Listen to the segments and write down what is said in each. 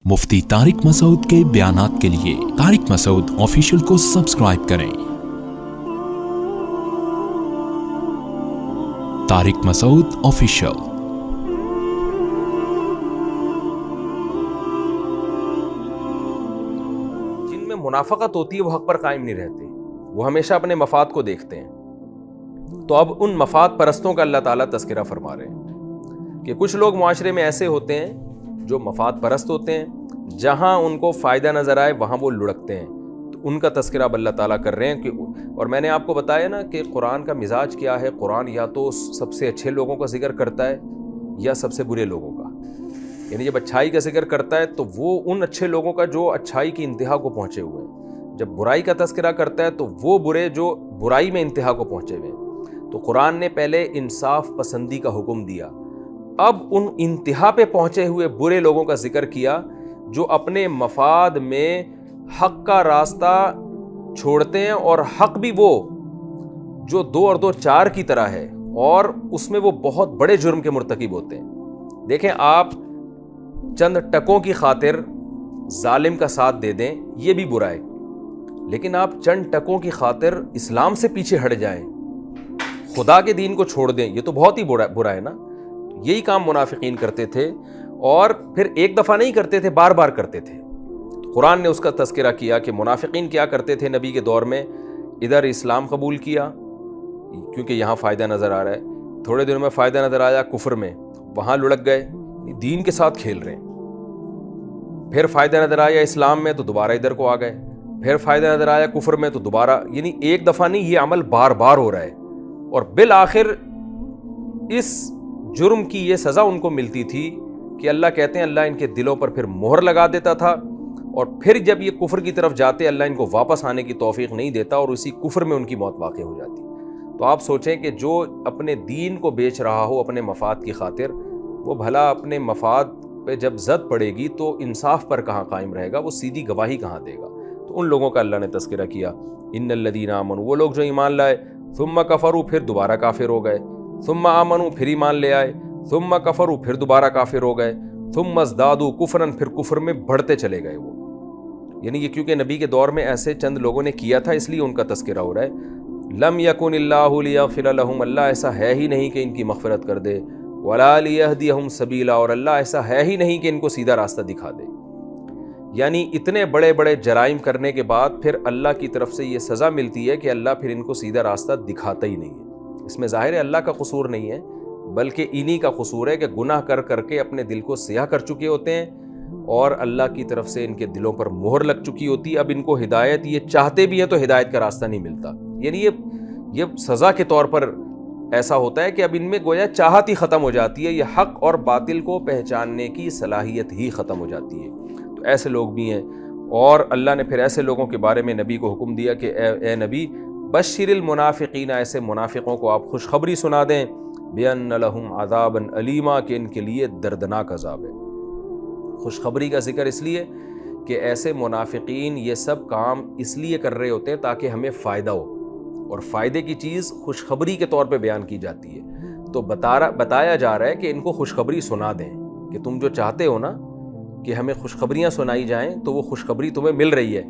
مفتی طارق مسعود کے بیانات کے لیے طارق مسعود آفیشیل کو سبسکرائب کریں۔ طارق مسعود آفیشیل۔ جن میں منافقت ہوتی ہے وہ حق پر قائم نہیں رہتے، وہ ہمیشہ اپنے مفاد کو دیکھتے ہیں۔ تو اب ان مفاد پرستوں کا اللہ تعالیٰ تذکرہ فرما رہے ہیں کہ کچھ لوگ معاشرے میں ایسے ہوتے ہیں جو مفاد پرست ہوتے ہیں، جہاں ان کو فائدہ نظر آئے وہاں وہ لڑکتے ہیں۔ تو ان کا تذکرہ اب اللہ تعالیٰ کر رہے ہیں کہ اور میں نے آپ کو بتایا نا کہ قرآن کا مزاج کیا ہے۔ قرآن یا تو سب سے اچھے لوگوں کا ذکر کرتا ہے یا سب سے برے لوگوں کا، یعنی جب اچھائی کا ذکر کرتا ہے تو وہ ان اچھے لوگوں کا جو اچھائی کی انتہا کو پہنچے ہوئے ہیں، جب برائی کا تذکرہ کرتا ہے تو وہ برے جو برائی میں انتہا کو پہنچے ہوئے ہیں۔ تو قرآن نے پہلے انصاف پسندی کا حکم دیا، اب ان انتہا پہ پہنچے ہوئے برے لوگوں کا ذکر کیا جو اپنے مفاد میں حق کا راستہ چھوڑتے ہیں، اور حق بھی وہ جو 2 اور 2 4 کی طرح ہے، اور اس میں وہ بہت بڑے جرم کے مرتکب ہوتے ہیں۔ دیکھیں، آپ چند ٹکوں کی خاطر ظالم کا ساتھ دے دیں، یہ بھی برا ہے، لیکن آپ چند ٹکوں کی خاطر اسلام سے پیچھے ہٹ جائیں، خدا کے دین کو چھوڑ دیں، یہ تو بہت ہی برا ہے نا۔ یہی کام منافقین کرتے تھے، اور پھر ایک دفعہ نہیں کرتے تھے، بار بار کرتے تھے۔ قرآن نے اس کا تذکرہ کیا کہ منافقین کیا کرتے تھے نبی کے دور میں، ادھر اسلام قبول کیا کیونکہ یہاں فائدہ نظر آ رہا ہے، تھوڑے دنوں میں فائدہ نظر آیا کفر میں، وہاں لڑک گئے، دین کے ساتھ کھیل رہے ہیں۔ پھر فائدہ نظر آیا اسلام میں تو دوبارہ ادھر کو آ گئے، پھر فائدہ نظر آیا کفر میں تو دوبارہ، یعنی ایک دفعہ نہیں، یہ عمل بار بار ہو رہا ہے، اور بالآخر اس جرم کی یہ سزا ان کو ملتی تھی کہ اللہ کہتے ہیں اللہ ان کے دلوں پر پھر مہر لگا دیتا تھا، اور پھر جب یہ کفر کی طرف جاتے اللہ ان کو واپس آنے کی توفیق نہیں دیتا، اور اسی کفر میں ان کی موت واقع ہو جاتی۔ تو آپ سوچیں کہ جو اپنے دین کو بیچ رہا ہو اپنے مفاد کی خاطر، وہ بھلا اپنے مفاد پہ جب زد پڑے گی تو انصاف پر کہاں قائم رہے گا، وہ سیدھی گواہی کہاں دے گا۔ تو ان لوگوں کا اللہ نے تذکرہ کیا، ان الذین آمنوا، وہ لوگ جو ایمان لائے، ثم کفروا، پھر دوبارہ کافر ہو گئے، ثم آمنوا، پھر ایمان لے آئے، ثم کفروا، پھر دوبارہ کافر ہو گئے، ثم ازدادوا کفرا، پھر کفر میں بڑھتے چلے گئے وہ، یعنی یہ کیونکہ نبی کے دور میں ایسے چند لوگوں نے کیا تھا اس لیے ان کا تذکرہ ہو رہا ہے۔ لم یکن اللہ لیغفر لہم، اللہ ایسا ہے ہی نہیں کہ ان کی مغفرت کر دے، ولا لیہدیہم سبیلا، اور اللہ ایسا ہے ہی نہیں کہ ان کو سیدھا راستہ دکھا دے۔ یعنی اتنے بڑے بڑے جرائم کرنے کے بعد پھر اللہ کی طرف سے یہ سزا ملتی ہے کہ اللہ پھر ان کو سیدھا راستہ دکھاتا ہی نہیں ہے۔ اس میں ظاہر ہے اللہ کا قصور نہیں ہے، بلکہ انہی کا قصور ہے کہ گناہ کر کر کے اپنے دل کو سیاہ کر چکے ہوتے ہیں، اور اللہ کی طرف سے ان کے دلوں پر مہر لگ چکی ہوتی ہے۔ اب ان کو ہدایت، یہ چاہتے بھی ہیں تو ہدایت کا راستہ نہیں ملتا، یعنی یہ سزا کے طور پر ایسا ہوتا ہے کہ اب ان میں گویا چاہت ہی ختم ہو جاتی ہے، یہ حق اور باطل کو پہچاننے کی صلاحیت ہی ختم ہو جاتی ہے۔ تو ایسے لوگ بھی ہیں، اور اللہ نے پھر ایسے لوگوں کے بارے میں نبی کو حکم دیا کہ اے نبی، بشر المنافقین، ایسے منافقوں کو آپ خوشخبری سنا دیں، بِأَنَّ لَهُمْ عَذَابًا أَلِيمًا، کہ ان کے لیے دردناک عذاب ہے۔ خوشخبری کا ذکر اس لیے کہ ایسے منافقین یہ سب کام اس لیے کر رہے ہوتے ہیں تاکہ ہمیں فائدہ ہو، اور فائدے کی چیز خوشخبری کے طور پہ بیان کی جاتی ہے۔ تو بتایا جا رہا ہے کہ ان کو خوشخبری سنا دیں کہ تم جو چاہتے ہو نا کہ ہمیں خوشخبریاں سنائی جائیں، تو وہ خوشخبری تمہیں مل رہی ہے،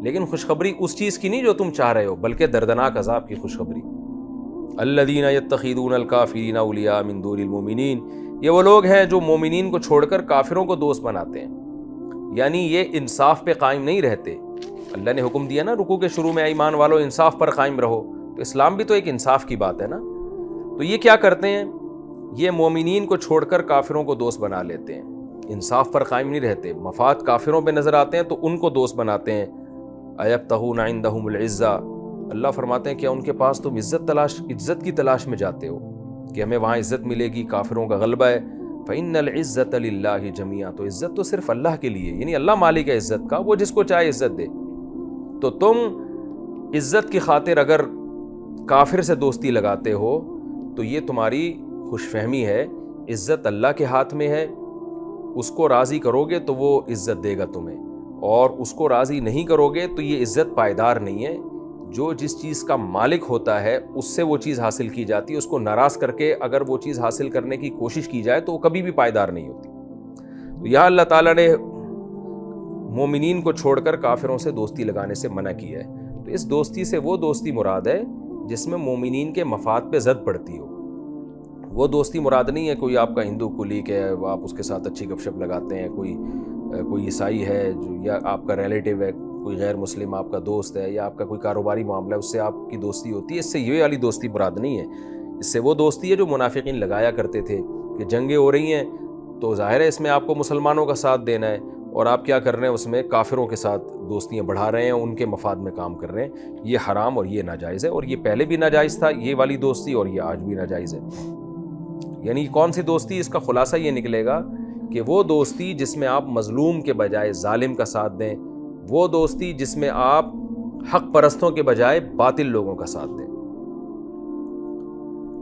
لیکن خوشخبری اس چیز کی نہیں جو تم چاہ رہے ہو، بلکہ دردناک عذاب کی خوشخبری۔ الذین یتخذون الکافرین اولیاء من دون المؤمنین، یہ وہ لوگ ہیں جو مومنین کو چھوڑ کر کافروں کو دوست بناتے ہیں، یعنی یہ انصاف پہ قائم نہیں رہتے۔ اللہ نے حکم دیا نا رکوع کے شروع میں، ایمان والو انصاف پر قائم رہو، تو اسلام بھی تو ایک انصاف کی بات ہے نا۔ تو یہ کیا کرتے ہیں، یہ مومنین کو چھوڑ کر کافروں کو دوست بنا لیتے ہیں، انصاف پر قائم نہیں رہتے، مفاد کافروں پہ نظر آتے ہیں تو ان کو دوست بناتے ہیں۔ ایبتغون عندہم العزہ، اللہ فرماتے ہیں کیا ان کے پاس تم عزت کی تلاش میں جاتے ہو کہ ہمیں وہاں عزت ملے گی، کافروں کا غلبہ ہے۔ فإن العزت للہ جمیعا، تو عزت تو صرف اللہ کے لیے، یعنی اللہ مالک ہے عزت کا، وہ جس کو چاہے عزت دے۔ تو تم عزت کی خاطر اگر کافر سے دوستی لگاتے ہو تو یہ تمہاری خوش فہمی ہے، عزت اللہ کے ہاتھ میں ہے، اس کو راضی کرو گے تو وہ عزت دے گا تمہیں، اور اس کو راضی نہیں کرو گے تو یہ عزت پائیدار نہیں ہے۔ جو جس چیز کا مالک ہوتا ہے اس سے وہ چیز حاصل کی جاتی ہے، اس کو ناراض کر کے اگر وہ چیز حاصل کرنے کی کوشش کی جائے تو وہ کبھی بھی پائیدار نہیں ہوتی۔ تو یہاں اللہ تعالیٰ نے مومنین کو چھوڑ کر کافروں سے دوستی لگانے سے منع کیا ہے۔ تو اس دوستی سے وہ دوستی مراد ہے جس میں مومنین کے مفاد پہ زد پڑتی ہو۔ وہ دوستی مراد نہیں ہے کوئی آپ کا ہندو کولیگ ہے، آپ اس کے ساتھ اچھی گپ شپ لگاتے ہیں، کوئی عیسائی ہے یا آپ کا ریلیٹیو ہے، کوئی غیر مسلم آپ کا دوست ہے، یا آپ کا کوئی کاروباری معاملہ ہے، اس سے آپ کی دوستی ہوتی ہے۔ اس سے یہ والی دوستی مراد نہیں ہے۔ اس سے وہ دوستی ہے جو منافقین لگایا کرتے تھے کہ جنگیں ہو رہی ہیں تو ظاہر ہے اس میں آپ کو مسلمانوں کا ساتھ دینا ہے، اور آپ کیا کر رہے ہیں اس میں کافروں کے ساتھ دوستیاں بڑھا رہے ہیں، ان کے مفاد میں کام کر رہے ہیں۔ یہ حرام اور یہ ناجائز ہے، اور یہ پہلے بھی ناجائز تھا یہ والی دوستی، اور یہ آج بھی ناجائز ہے۔ یعنی کون سی دوستی؟ اس کا خلاصہ یہ نکلے گا کہ وہ دوستی جس میں آپ مظلوم کے بجائے ظالم کا ساتھ دیں، وہ دوستی جس میں آپ حق پرستوں کے بجائے باطل لوگوں کا ساتھ دیں۔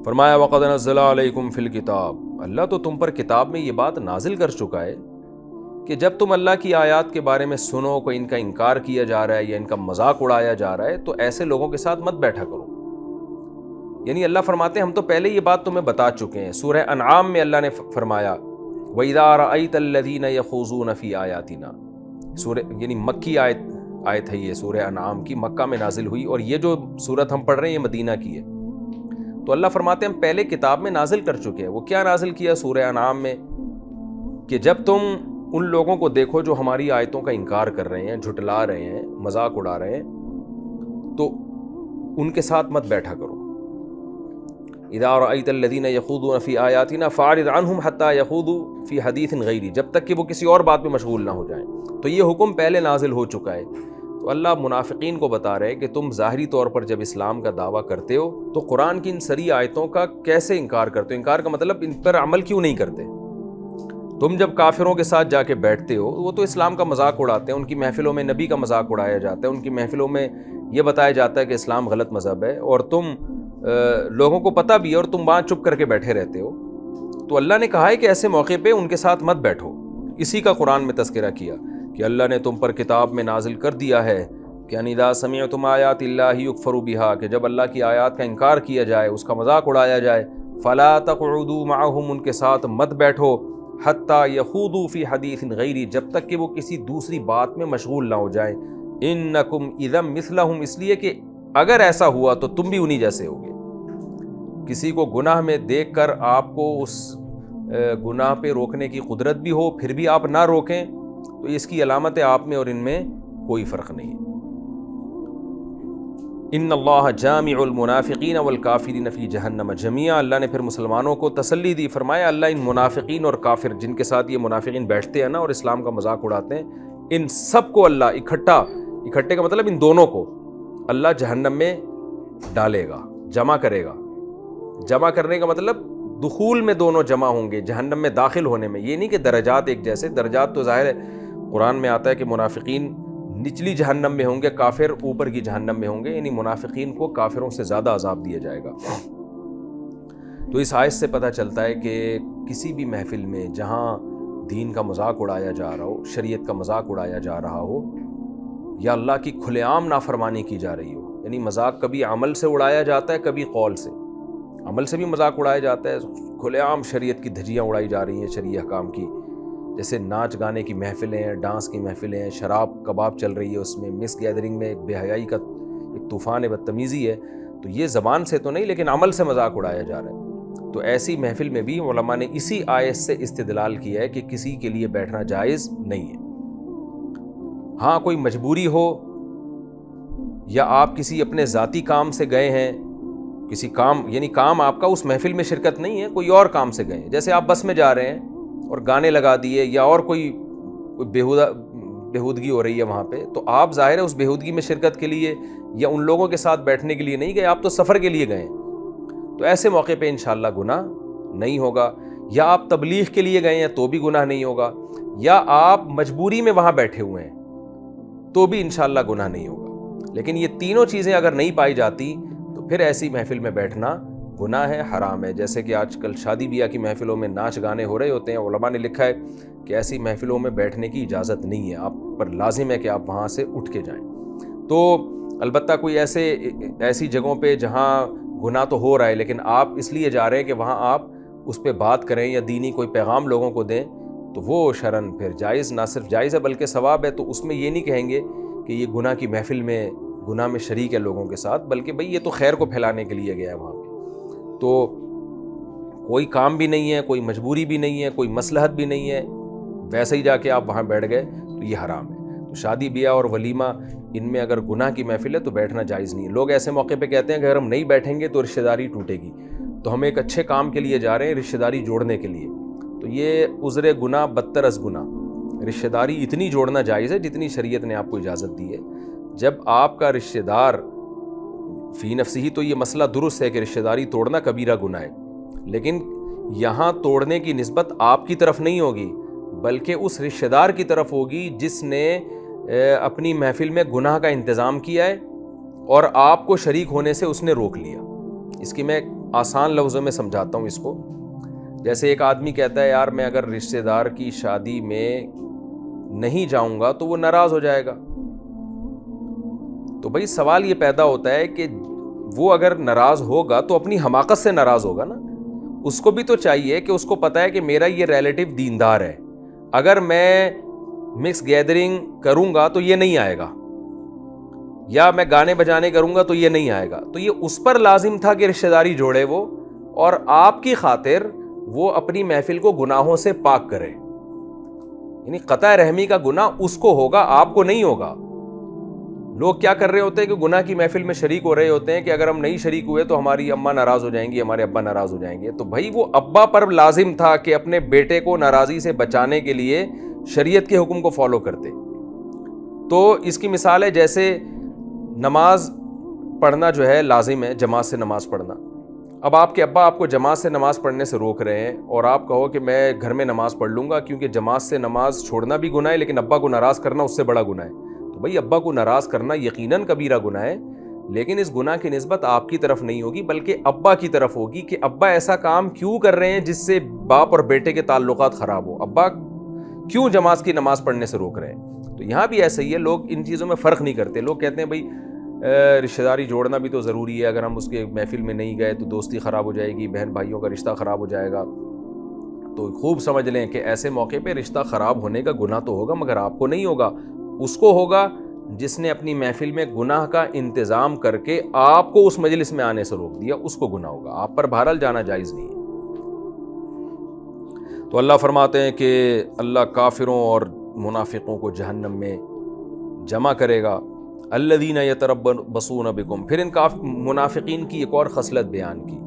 فرمایا وَقَدْ نَزَّلَ عَلَيْكُمْ فِي الْكِتَابِ، اللہ تو تم پر کتاب میں یہ بات نازل کر چکا ہے کہ جب تم اللہ کی آیات کے بارے میں سنو کوئی ان کا انکار کیا جا رہا ہے یا ان کا مذاق اڑایا جا رہا ہے تو ایسے لوگوں کے ساتھ مت بیٹھا کرو۔ یعنی اللہ فرماتے ہیں ہم تو پہلے یہ بات تمہیں بتا چکے ہیں۔ سورہ انعام میں اللہ نے فرمایا وَإِذَا رَأَيْتَ الَّذِينَ يَخُوضُونَ فِي آيَاتِنَا، سورہ یعنی مکی آیت ہے یہ، سورہ انعام کی، مکہ میں نازل ہوئی، اور یہ جو سورت ہم پڑھ رہے ہیں یہ مدینہ کی ہے۔ تو اللہ فرماتے ہیں ہم پہلے کتاب میں نازل کر چکے ہیں۔ وہ کیا نازل کیا سورہ انعام میں؟ کہ جب تم ان لوگوں کو دیکھو جو ہماری آیتوں کا انکار کر رہے ہیں، جھٹلا رہے ہیں، مذاق اڑا رہے ہیں، تو ان کے ساتھ مت بیٹھا کرو۔ اذا رأيت الذين يخوضون في آياتنا فاعرض عنهم حتى يخوضوا في حديث غيري، جب تک کہ وہ کسی اور بات پہ مشغول نہ ہو جائیں۔ تو یہ حکم پہلے نازل ہو چکا ہے۔ تو اللہ منافقین کو بتا رہے کہ تم ظاہری طور پر جب اسلام کا دعویٰ کرتے ہو تو قرآن کی ان سری آیتوں کا کیسے انکار کرتے ہو؟ انکار کا مطلب ان پر عمل کیوں نہیں کرتے؟ تم جب کافروں کے ساتھ جا کے بیٹھتے ہو، وہ تو اسلام کا مذاق اڑاتے ہیں، ان کی محفلوں میں نبی کا مذاق اڑایا جاتا ہے، ان کی محفلوں میں یہ بتایا جاتا ہے کہ اسلام غلط مذہب ہے، اور تم لوگوں کو پتہ بھی ہے اور تم وہاں چپ کر کے بیٹھے رہتے ہو۔ تو اللہ نے کہا ہے کہ ایسے موقع پہ ان کے ساتھ مت بیٹھو۔ اسی کا قرآن میں تذکرہ کیا کہ اللہ نے تم پر کتاب میں نازل کر دیا ہے کہ اذا سمعتم آیات اللہ یکفر بہا، کہ جب اللہ کی آیات کا انکار کیا جائے، اس کا مذاق اڑایا جائے، فلا تقعدوا معهم، ان کے ساتھ مت بیٹھو، حتی یخوضوا فی حدیث غیری، جب تک کہ وہ کسی دوسری بات میں مشغول نہ ہو جائیں، انکم اذا مثلہم، اس لیے کہ اگر ایسا ہوا تو تم بھی انہی جیسے ہوگے۔ کسی کو گناہ میں دیکھ کر آپ کو اس گناہ پہ روکنے کی قدرت بھی ہو، پھر بھی آپ نہ روکیں، تو اس کی علامت ہے آپ میں اور ان میں کوئی فرق نہیں ہے۔ ان اللہ جامع المنافقین والکافرین فی جہنم جمیعا، اللہ نے پھر مسلمانوں کو تسلی دی، فرمایا اللہ ان منافقین اور کافر جن کے ساتھ یہ منافقین بیٹھتے ہیں نا اور اسلام کا مذاق اڑاتے ہیں، ان سب کو اللہ اکٹھے کا مطلب ان دونوں کو اللہ جہنم میں ڈالے گا، جمع کرے گا۔ جمع کرنے کا مطلب دخول میں دونوں جمع ہوں گے، جہنم میں داخل ہونے میں۔ یہ نہیں کہ درجات ایک جیسے، درجات تو ظاہر ہے قرآن میں آتا ہے کہ منافقین نچلی جہنم میں ہوں گے، کافر اوپر کی جہنم میں ہوں گے، یعنی منافقین کو کافروں سے زیادہ عذاب دیا جائے گا۔ تو اس آیت سے پتہ چلتا ہے کہ کسی بھی محفل میں جہاں دین کا مذاق اڑایا جا رہا ہو، شریعت کا مذاق اڑایا جا رہا ہو، یا اللہ کی کھلے عام نافرمانی کی جا رہی ہو، یعنی مذاق کبھی عمل سے اڑایا جاتا ہے، کبھی قول سے، عمل سے بھی مذاق اڑایا جاتا ہے، کھلے عام شریعت کی دھجیاں اڑائی جا رہی ہیں شرعی احکام کی، جیسے ناچ گانے کی محفلیں ہیں، ڈانس کی محفلیں ہیں، شراب کباب چل رہی ہے، اس میں مس گیدرنگ میں ایک بے حیائی کا ایک طوفان بدتمیزی ہے، تو یہ زبان سے تو نہیں لیکن عمل سے مذاق اڑایا جا رہا ہے۔ تو ایسی محفل میں بھی علماء نے اسی آیت سے استدلال کیا ہے کہ کسی کے لیے بیٹھنا جائز نہیں ہے۔ ہاں کوئی مجبوری ہو یا آپ کسی اپنے ذاتی کام سے گئے ہیں، کسی کام یعنی کام آپ کا اس محفل میں شرکت نہیں ہے، کوئی اور کام سے گئے ہیں، جیسے آپ بس میں جا رہے ہیں اور گانے لگا دیے یا اور کوئی بےہودگی ہو رہی ہے وہاں پہ، تو آپ ظاہر ہے اس بےہودگی میں شرکت کے لیے یا ان لوگوں کے ساتھ بیٹھنے کے لیے نہیں گئے، آپ تو سفر کے لیے گئے، تو ایسے موقع پہ انشاءاللہ گناہ نہیں ہوگا۔ یا آپ تبلیغ کے لیے گئے ہیں تو بھی گناہ نہیں ہوگا، یا آپ مجبوری میں وہاں بیٹھے ہوئے ہیں تو بھی انشاءاللہ گناہ نہیں ہوگا۔ لیکن یہ تینوں چیزیں اگر نہیں پائی جاتی تو پھر ایسی محفل میں بیٹھنا گناہ ہے، حرام ہے۔ جیسے کہ آج کل شادی بیاہ کی محفلوں میں ناچ گانے ہو رہے ہوتے ہیں، علماء نے لکھا ہے کہ ایسی محفلوں میں بیٹھنے کی اجازت نہیں ہے، آپ پر لازم ہے کہ آپ وہاں سے اٹھ کے جائیں۔ تو البتہ کوئی ایسی جگہوں پہ جہاں گناہ تو ہو رہا ہے لیکن آپ اس لیے جا رہے ہیں کہ وہاں آپ اس پہ بات کریں یا دینی کوئی پیغام لوگوں کو دیں، تو وہ شرن پھر جائز، نہ صرف جائز ہے بلکہ ثواب ہے. تو اس میں یہ نہیں کہیں گے کہ یہ گناہ کی محفل میں گناہ میں شریک ہے لوگوں کے ساتھ، بلکہ بھئی یہ تو خیر کو پھیلانے کے لیے گیا ہے وہاں پہ. تو کوئی کام بھی نہیں ہے، کوئی مجبوری بھی نہیں ہے، کوئی مصلحت بھی نہیں ہے، ویسے ہی جا کے آپ وہاں بیٹھ گئے تو یہ حرام ہے. تو شادی بیاہ اور ولیمہ ان میں اگر گناہ کی محفل ہے تو بیٹھنا جائز نہیں ہے. لوگ ایسے موقع پہ کہتے ہیں کہ اگر ہم نہیں بیٹھیں گے تو رشتہ داری ٹوٹے گی. تو ہم ایک اچھے کام کے لیے جا رہے ہیں، رشتہ داری جوڑنے کے لیے. تو یہ عذر گناہ بدتر از گناہ. رشتہ داری اتنی جوڑنا جائز ہے جتنی شریعت نے آپ کو اجازت دی ہے. جب آپ کا رشتہ دار فی نفسی ہی تو یہ مسئلہ درست ہے کہ رشتہ داری توڑنا کبیرہ گناہ ہے، لیکن یہاں توڑنے کی نسبت آپ کی طرف نہیں ہوگی بلکہ اس رشتہ دار کی طرف ہوگی جس نے اپنی محفل میں گناہ کا انتظام کیا ہے اور آپ کو شریک ہونے سے اس نے روک لیا. اس کی میں آسان لفظوں میں سمجھاتا ہوں اس کو. جیسے ایک آدمی کہتا ہے یار میں اگر رشتہ دار کی شادی میں نہیں جاؤں گا تو وہ ناراض ہو جائے گا. تو بھائی سوال یہ پیدا ہوتا ہے کہ وہ اگر ناراض ہوگا تو اپنی حماقت سے ناراض ہوگا نا. اس کو بھی تو چاہیے کہ اس کو پتہ ہے کہ میرا یہ ریلیٹیو دیندار ہے، اگر میں مکس گیدرنگ کروں گا تو یہ نہیں آئے گا، یا میں گانے بجانے کروں گا تو یہ نہیں آئے گا. تو یہ اس پر لازم تھا کہ رشتہ داری جوڑے وہ، اور آپ کی خاطر وہ اپنی محفل کو گناہوں سے پاک کرے. یعنی قطع رحمی کا گناہ اس کو ہوگا، آپ کو نہیں ہوگا. لوگ کیا کر رہے ہوتے ہیں کہ گناہ کی محفل میں شریک ہو رہے ہوتے ہیں کہ اگر ہم نہیں شریک ہوئے تو ہماری اماں ناراض ہو جائیں گی، ہمارے ابا ناراض ہو جائیں گے. تو بھائی وہ ابا پر لازم تھا کہ اپنے بیٹے کو ناراضی سے بچانے کے لیے شریعت کے حکم کو فالو کرتے. تو اس کی مثال ہے جیسے نماز پڑھنا جو ہے لازم ہے، جماعت سے نماز پڑھنا. اب آپ کے ابا آپ کو جماعت سے نماز پڑھنے سے روک رہے ہیں اور آپ کہو کہ میں گھر میں نماز پڑھ لوں گا کیونکہ جماعت سے نماز چھوڑنا بھی گناہ ہے لیکن ابا کو ناراض کرنا اس سے بڑا گناہ ہے. تو بھائی ابا کو ناراض کرنا یقیناً کبیرہ گناہ ہے، لیکن اس گناہ کی نسبت آپ کی طرف نہیں ہوگی بلکہ ابا کی طرف ہوگی کہ ابا ایسا کام کیوں کر رہے ہیں جس سے باپ اور بیٹے کے تعلقات خراب ہو، ابا کیوں جماعت کی نماز پڑھنے سے روک رہے ہیں. تو یہاں بھی ایسا ہی ہے، لوگ ان چیزوں میں فرق نہیں کرتے. لوگ کہتے ہیں بھائی رشتہ داری جوڑنا بھی تو ضروری ہے، اگر ہم اس کے محفل میں نہیں گئے تو دوستی خراب ہو جائے گی، بہن بھائیوں کا رشتہ خراب ہو جائے گا. تو خوب سمجھ لیں کہ ایسے موقع پہ رشتہ خراب ہونے کا گناہ تو ہوگا مگر آپ کو نہیں ہوگا، اس کو ہوگا جس نے اپنی محفل میں گناہ کا انتظام کر کے آپ کو اس مجلس میں آنے سے روک دیا، اس کو گناہ ہوگا. آپ پر بہرحال جانا جائز نہیں ہے. تو اللہ فرماتے ہیں کہ اللہ کافروں اور منافقوں کو جہنم میں جمع کرے گا. الذین یتربصون بکم، پھر ان منافقین کی ایک اور خصلت بیان کی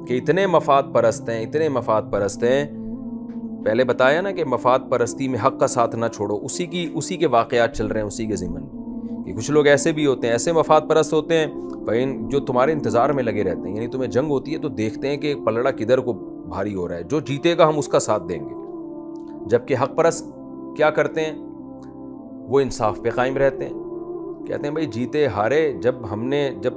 کہ اتنے مفاد پرست ہیں، اتنے مفاد پرست ہیں. پہلے بتایا نا کہ مفاد پرستی میں حق کا ساتھ نہ چھوڑو، اسی کے واقعات چل رہے ہیں اسی کے ضمن میں کہ کچھ لوگ ایسے بھی ہوتے ہیں، ایسے مفاد پرست ہوتے ہیں جو تمہارے انتظار میں لگے رہتے ہیں. یعنی تمہیں جنگ ہوتی ہے تو دیکھتے ہیں کہ پلڑا کدھر کو بھاری ہو رہا ہے، جو جیتے گا ہم اس کا ساتھ دیں گے. جبکہ حق پرست کیا کرتے ہیں؟ وہ انصاف پہ قائم رہتے ہیں. کہتے ہیں بھائی جیتے ہارے جب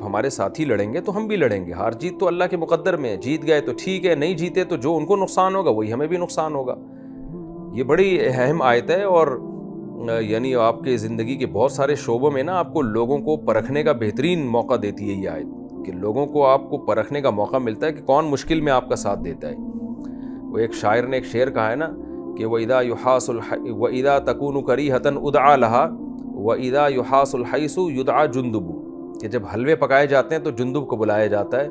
ہمارے ساتھی لڑیں گے تو ہم بھی لڑیں گے، ہار جیت تو اللہ کے مقدر میں ہے، جیت گئے تو ٹھیک ہے، نہیں جیتے تو جو ان کو نقصان ہوگا وہی ہمیں بھی نقصان ہوگا. یہ بڑی اہم آیت ہے اور یعنی آپ کے زندگی کے بہت سارے شعبوں میں نا آپ کو لوگوں کو پرکھنے کا بہترین موقع دیتی ہے یہ آیت، کہ لوگوں کو آپ کو پرکھنے کا موقع ملتا ہے کہ کون مشکل میں آپ کا ساتھ دیتا ہے. وہ ایک شاعر نے ایک شعر کہا ہے نا کہ وَإِذَا تَكُونُ كَرِيهَةً اُدْعَى لَهَا وَإِذَا يُحَاسُ الْحَيْسُ يُدْعَى جُنْدُبُ، کہ جب حلوے پکائے جاتے ہیں تو جندب کو بلایا جاتا ہے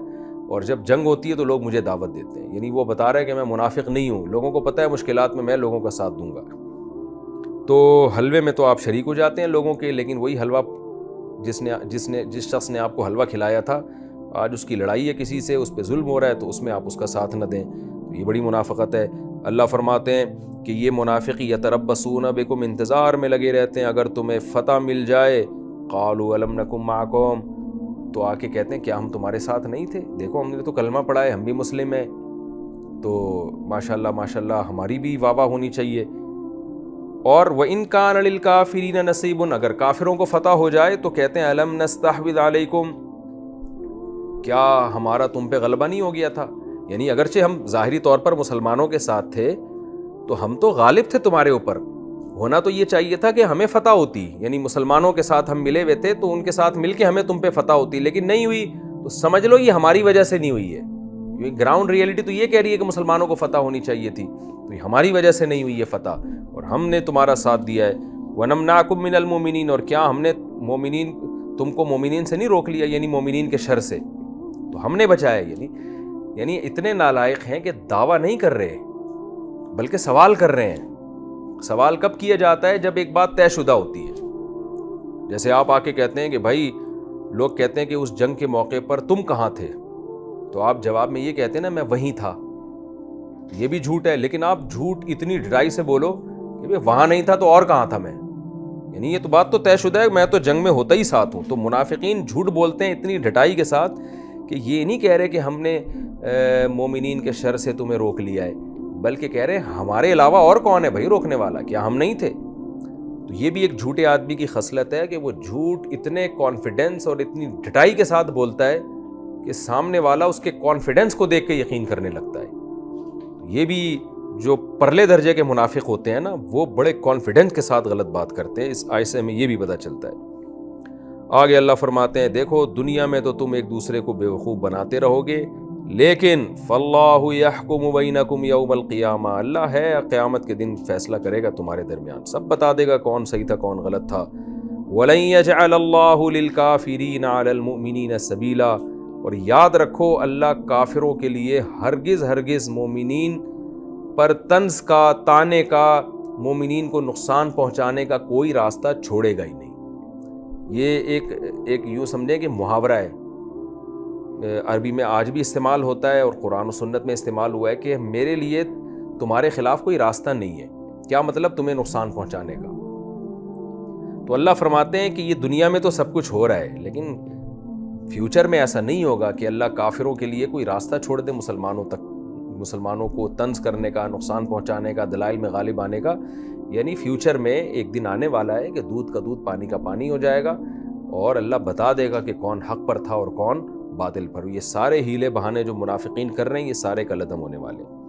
اور جب جنگ ہوتی ہے تو لوگ مجھے دعوت دیتے ہیں. یعنی وہ بتا رہے ہیں کہ میں منافق نہیں ہوں، لوگوں کو پتہ ہے مشکلات میں لوگوں کا ساتھ دوں گا. تو حلوے میں تو آپ شریک ہو جاتے ہیں لوگوں کے، لیکن وہی حلوہ جس شخص نے آپ کو حلوہ کھلایا تھا آج اس کی لڑائی ہے کسی سے، اس پہ ظلم ہو رہا ہے تو اس میں آپ اس کا ساتھ نہ دیں. تو یہ بڑی منافقت ہے. اللہ فرماتے ہیں کہ یہ منافقی یتربصون بکم، انتظار میں لگے رہتے ہیں اگر تمہیں فتح مل جائے. قالوا الم نکم معکم، تو آ کے کہتے ہیں کیا ہم تمہارے ساتھ نہیں تھے؟ دیکھو ہم نے تو کلمہ پڑھا ہے، ہم بھی مسلم ہیں، تو ماشاءاللہ ہماری بھی واہ واہ ہونی چاہیے. اور وَإِن كَانَ لِلْكَافِرِينَ نَصِيبٌ، اگر کافروں کو فتح ہو جائے تو کہتے ہیں الم نستحوذ علیکم، کیا ہمارا تم پہ غلبہ نہیں ہو گیا تھا؟ یعنی اگرچہ ہم ظاہری طور پر مسلمانوں کے ساتھ تھے تو ہم تو غالب تھے تمہارے اوپر، ہونا تو یہ چاہیے تھا کہ ہمیں فتح ہوتی، یعنی مسلمانوں کے ساتھ ہم ملے ہوئے تھے تو ان کے ساتھ مل کے ہمیں تم پہ فتح ہوتی، لیکن نہیں ہوئی. تو سمجھ لو یہ ہماری وجہ سے نہیں ہوئی ہے، گراؤنڈ ریئلٹی تو یہ کہہ رہی ہے کہ مسلمانوں کو فتح ہونی چاہیے تھی، تو یہ ہماری وجہ سے نہیں ہوئی یہ فتح، اور ہم نے تمہارا ساتھ دیا ہے۔ وَنَمْنَعْكُمْ مِنَ الْمُؤْمِنِينَ، اور کیا ہم نے مومنین تم کو مومنین سے نہیں روک لیا، یعنی مومنین کے شر سے، تو ہم نے بچایا۔ یعنی اتنے نالائق ہیں کہ دعویٰ نہیں کر رہے بلکہ سوال کر رہے ہیں۔ سوال کب کیا جاتا ہے؟ جب ایک بات طے شدہ ہوتی ہے۔ جیسے آپ آ کے کہتے ہیں کہ بھائی، لوگ کہتے ہیں کہ اس جنگ کے موقع پر تم کہاں تھے، تو آپ جواب میں یہ کہتے ہیں نا میں وہیں تھا، یہ بھی جھوٹ ہے، لیکن آپ جھوٹ اتنی ڈرائی سے بولو کہ بھائی وہاں نہیں تھا تو اور کہاں تھا میں، یعنی یہ تو بات تو طے شدہ ہے، میں تو جنگ میں ہوتا ہی ساتھ ہوں۔ تو منافقین جھوٹ بولتے ہیں اتنی ڈٹائی کے ساتھ کہ یہ نہیں کہہ رہے کہ ہم نے مومنین کے شر سے تمہیں روک لیا ہے، بلکہ کہہ رہے ہیں ہمارے علاوہ اور کون ہے بھائی روکنے والا، کیا ہم نہیں تھے؟ تو یہ بھی ایک جھوٹے آدمی کی خصلت ہے کہ وہ جھوٹ اتنے کانفیڈنس اور اتنی ڈٹائی کے ساتھ بولتا ہے کہ سامنے والا اس کے کانفیڈنس کو دیکھ کے یقین کرنے لگتا ہے۔ یہ بھی جو پرلے درجے کے منافق ہوتے ہیں نا، وہ بڑے کانفیڈنس کے ساتھ غلط بات کرتے ہیں۔ اس آیت سے ہمیں یہ بھی پتہ چلتا ہے۔ آگے اللہ فرماتے ہیں دیکھو دنیا میں تو تم ایک دوسرے کو بیوقوف بناتے رہو گے، لیکن فاللہ یحکم بینکم یوم القیامہ، اللہ ہے قیامت کے دن فیصلہ کرے گا تمہارے درمیان، سب بتا دے گا کون صحیح تھا کون غلط تھا۔ وَلَن يَجْعَلَ اللَّهُ لِلْكَافِرِينَ عَلَى الْمُؤْمِنِينَ سَبِيلًا، اور یاد رکھو اللہ کافروں کے لیے ہرگز مومنین پر طنز کا، تانے کا، مومنین کو نقصان پہنچانے کا کوئی راستہ چھوڑے گا ہی نہیں۔ یہ ایک یوں سمجھیں کہ محاورہ ہے، عربی میں آج بھی استعمال ہوتا ہے اور قرآن و سنت میں استعمال ہوا ہے کہ میرے لیے تمہارے خلاف کوئی راستہ نہیں ہے۔ کیا مطلب؟ تمہیں نقصان پہنچانے کا۔ تو اللہ فرماتے ہیں کہ یہ دنیا میں تو سب کچھ ہو رہا ہے، لیکن فیوچر میں ایسا نہیں ہوگا کہ اللہ کافروں کے لیے کوئی راستہ چھوڑ دے مسلمانوں کو طنز کرنے کا، نقصان پہنچانے کا، دلائل میں غالب آنے کا۔ یعنی فیوچر میں ایک دن آنے والا ہے کہ دودھ کا دودھ پانی کا پانی ہو جائے گا، اور اللہ بتا دے گا کہ کون حق پر تھا اور کون باطل پر۔ یہ سارے ہیلے بہانے جو منافقین کر رہے ہیں یہ سارے کل عدم ہونے والے ہیں۔